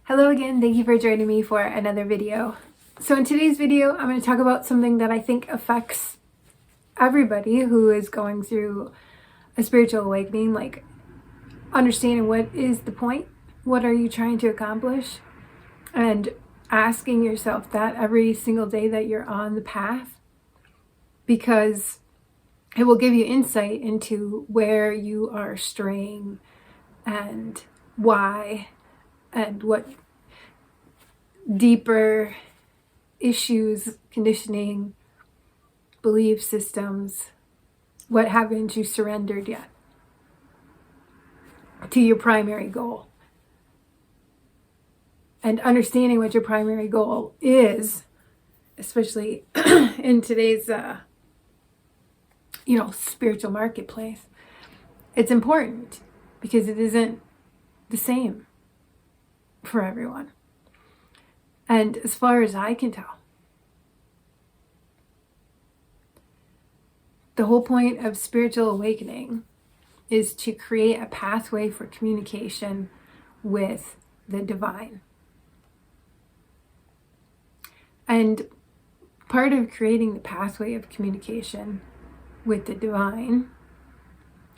Hello again, thank you for joining me for another video. So in today's video, I'm going to talk about something that I think affects everybody who is going through a spiritual awakening, like understanding what is the point, what are you trying to accomplish, and asking yourself that every single day that you're on the path, because it will give you insight into where you are straying and why, and what deeper issues, conditioning, belief systems, what haven't you surrendered yet to your primary goal. And understanding what your primary goal is, especially in today's spiritual marketplace, it's important because it isn't the same for everyone. And as far as I can tell, the whole point of spiritual awakening is to create a pathway for communication with the divine. And part of creating the pathway of communication with the divine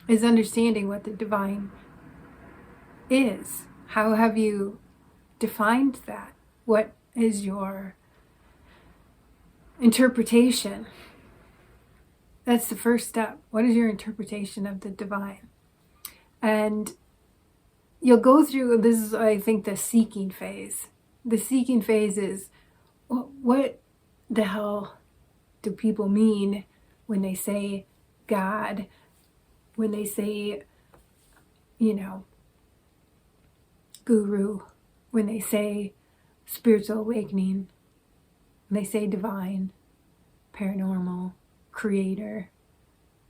is understanding what the divine is. How have you defined that? What is your interpretation? That's the first step. What is your interpretation of the divine? And you'll go through, this is, I think, the seeking phase. The seeking phase is, what the hell do people mean when they say God, when they say, guru, when they say spiritual awakening, when they say divine, paranormal, creator,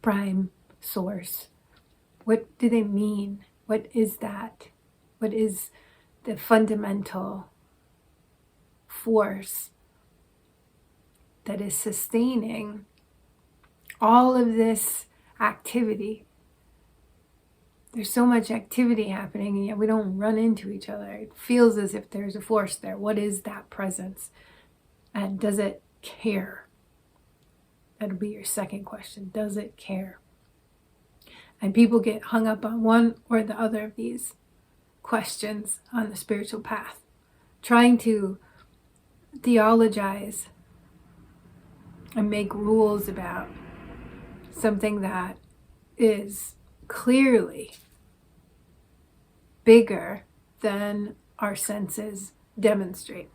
prime source? What do they mean? What is that? What is the fundamental force that is sustaining all of this activity? There's so much activity happening, and yet we don't run into each other. It feels as if there's a force there. What is that presence? And does it care? That'll be your second question. Does it care? And people get hung up on one or the other of these questions on the spiritual path, trying to theologize and make rules about something that is clearly bigger than our senses demonstrate.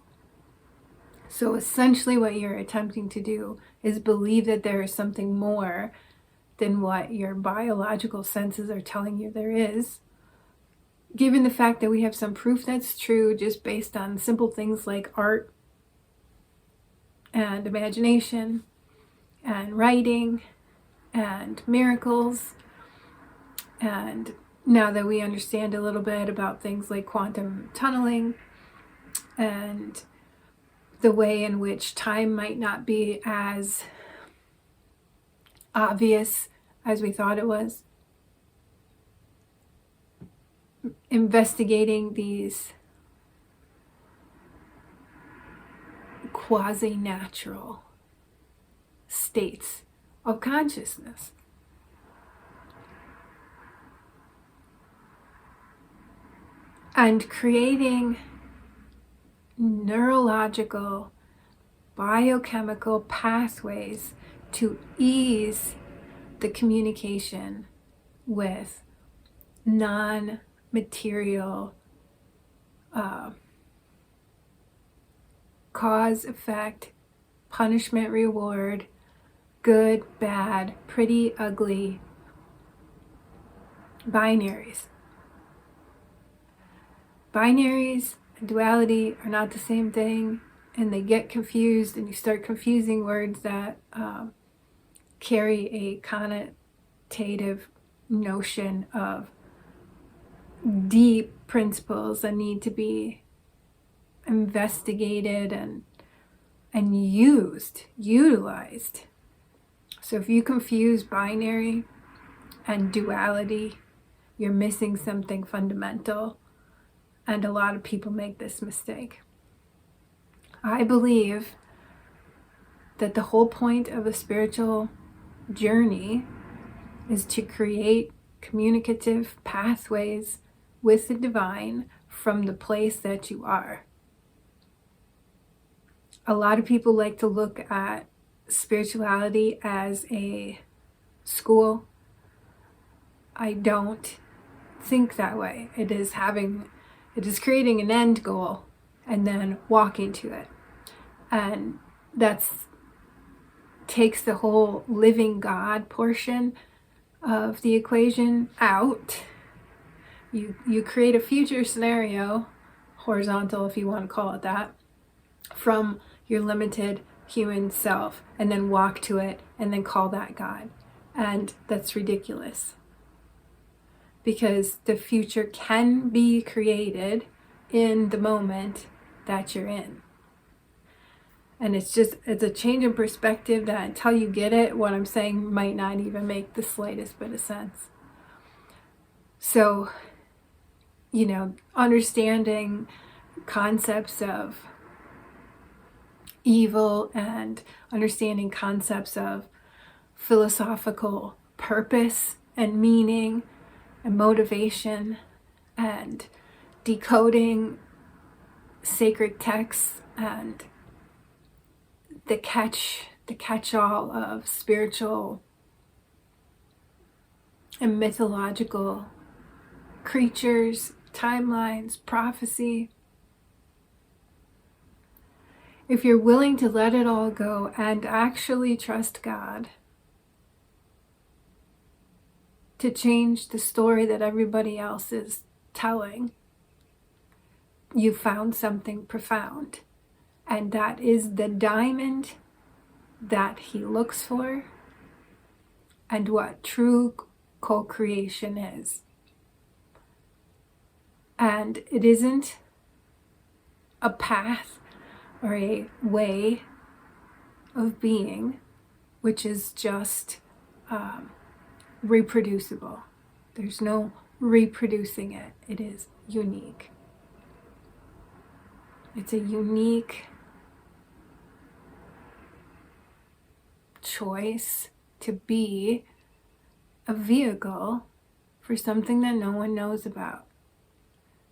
So essentially what you're attempting to do is believe that there is something more than what your biological senses are telling you there is, given the fact that we have some proof that's true just based on simple things like art and imagination and writing and miracles. And now that we understand a little bit about things like quantum tunneling and the way in which time might not be as obvious as we thought it was, investigating these quasi-natural states of consciousness. And creating neurological, biochemical pathways to ease the communication with non-material cause, effect, punishment, reward, good, bad, pretty, ugly binaries. Binaries and duality are not the same thing, and they get confused, and you start confusing words that carry a connotative notion of deep principles that need to be investigated and utilized. So if you confuse binary and duality, you're missing something fundamental And a lot of people make this mistake. I believe that the whole point of a spiritual journey is to create communicative pathways with the divine from the place that you are. A lot of people like to look at spirituality as a school. I don't think that way. It is creating an end goal and then walking to it. And that's takes the whole living God portion of the equation out. You create a future scenario, horizontal if you want to call it that, from your limited human self, and then walk to it and then call that God. And that's ridiculous. Because the future can be created in the moment that you're in. And it's a change in perspective that until you get it, what I'm saying might not even make the slightest bit of sense. So, understanding concepts of evil and understanding concepts of philosophical purpose and meaning and motivation and decoding sacred texts and the catch-all of spiritual and mythological creatures, timelines, prophecy. If you're willing to let it all go and actually trust God to change the story that everybody else is telling, you found something profound. And that is the diamond that he looks for and what true co-creation is. And it isn't a path or a way of being which is just reproducible. There's no reproducing it. It is unique. It's a unique choice to be a vehicle for something that no one knows about.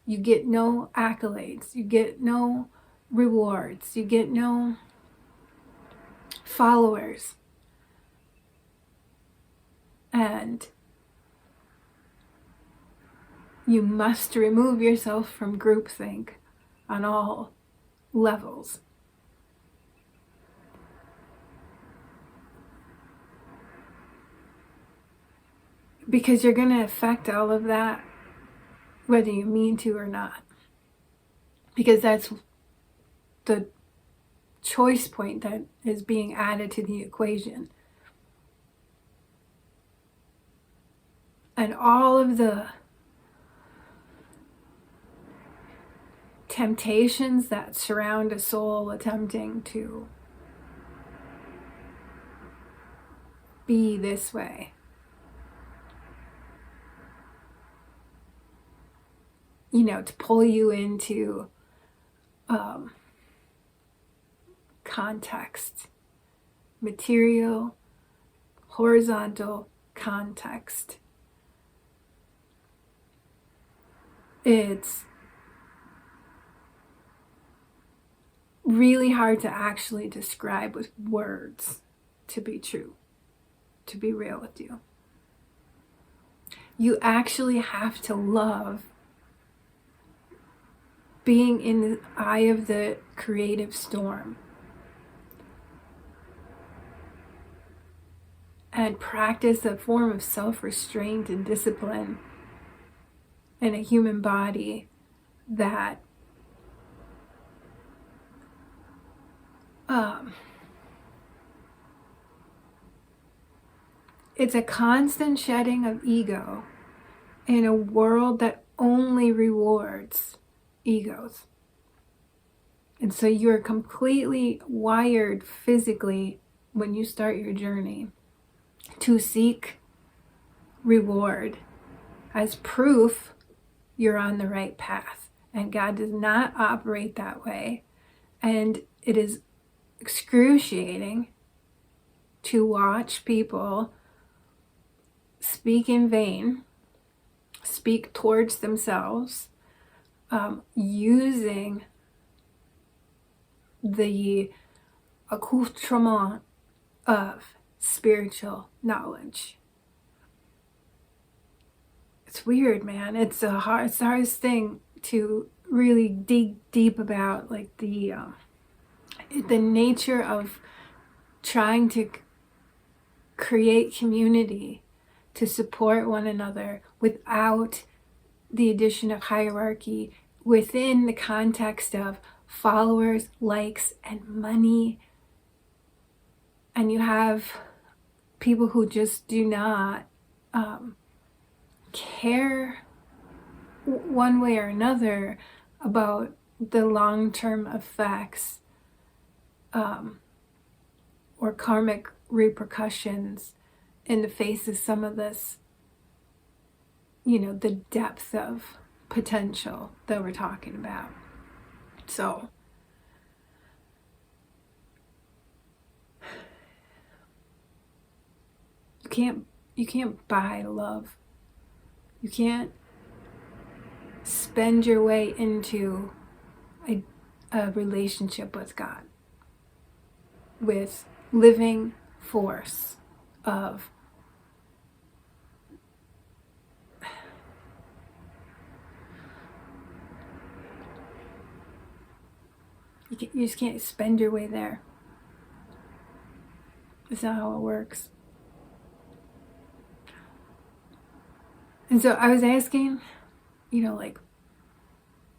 You get no accolades, you get no rewards, you get no followers. And you must remove yourself from groupthink on all levels. Because you're going to affect all of that whether you mean to or not. Because that's the choice point that is being added to the equation. And all of the temptations that surround a soul attempting to be this way. To pull you into context, material, horizontal context. It's really hard to actually describe with words to be true, to be real with you. You actually have to love being in the eye of the creative storm and practice a form of self-restraint and discipline in a human body that it's a constant shedding of ego in a world that only rewards egos. And so you're completely wired physically when you start your journey to seek reward as proof you're on the right path. And God does not operate that way. And it is excruciating to watch people speak in vain, speak towards themselves, using the accoutrement of spiritual knowledge. It's weird, man. It's the hardest thing to really dig deep about, like the nature of trying to create community to support one another without the addition of hierarchy, within the context of followers, likes, and money. And you have people who just do not care one way or another about the long-term effects or karmic repercussions in the face of some of this, the depth of potential that we're talking about. So you can't buy love. You can't spend your way into a relationship with God with living force of you just can't spend your way there. That's not how it works. And so I was asking,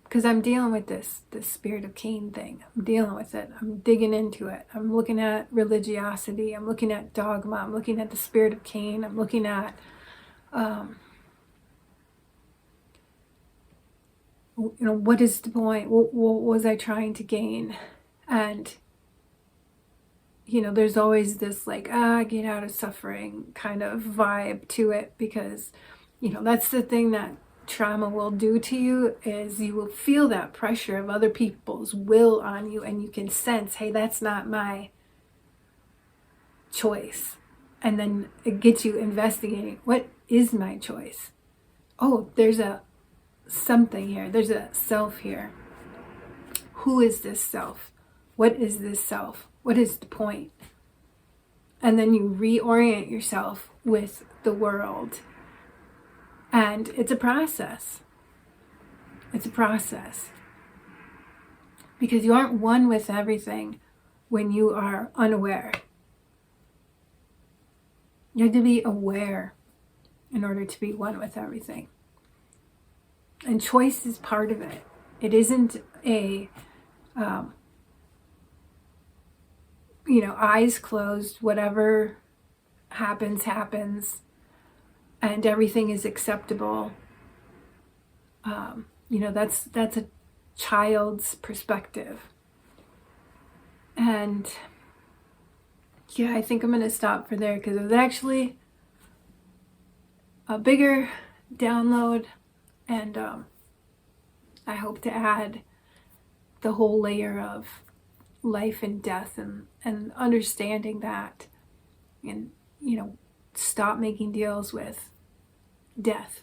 because I'm dealing with this spirit of Cain thing. I'm dealing with it. I'm digging into it. I'm looking at religiosity. I'm looking at dogma. I'm looking at the spirit of Cain. I'm looking at what is the point? What was I trying to gain? And there's always this get out of suffering kind of vibe to it, because that's the thing that trauma will do to you, is you will feel that pressure of other people's will on you, and you can sense, hey, that's not my choice. And then it gets you investigating, what is my choice? Oh, there's a something here. There's a self here. Who is this self? What is this self? What is the point? And then you reorient yourself with the world. And it's a process. It's a process. Because you aren't one with everything when you are unaware. You have to be aware in order to be one with everything. And choice is part of it. It isn't a, eyes closed, whatever happens, and everything is acceptable. That's a child's perspective. And I think I'm going to stop for there, because it was actually a bigger download, and I hope to add the whole layer of life and death and understanding that, and stop making deals with death.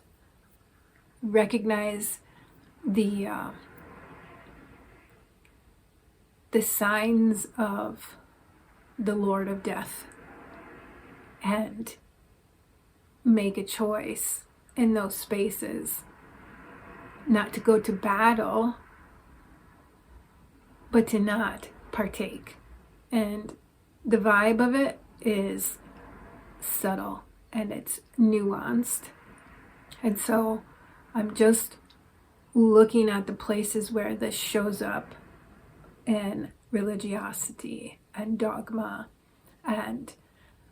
Recognize the signs of the Lord of Death, and make a choice in those spaces not to go to battle, but to not partake. And the vibe of it is subtle and it's nuanced. And so I'm just looking at the places where this shows up in religiosity and dogma and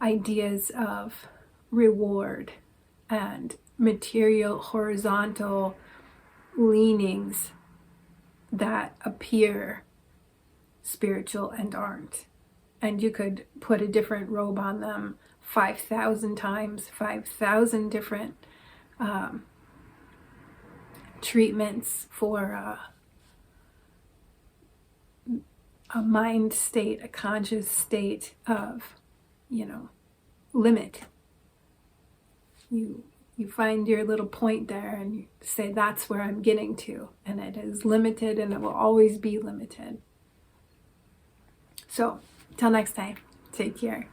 ideas of reward and material horizontal leanings that appear spiritual and aren't. And you could put a different robe on them 5,000 times, 5,000 different treatments for a mind state, a conscious state of, limit. You find your little point there and you say, that's where I'm getting to. And it is limited and it will always be limited. So, till next time, take care.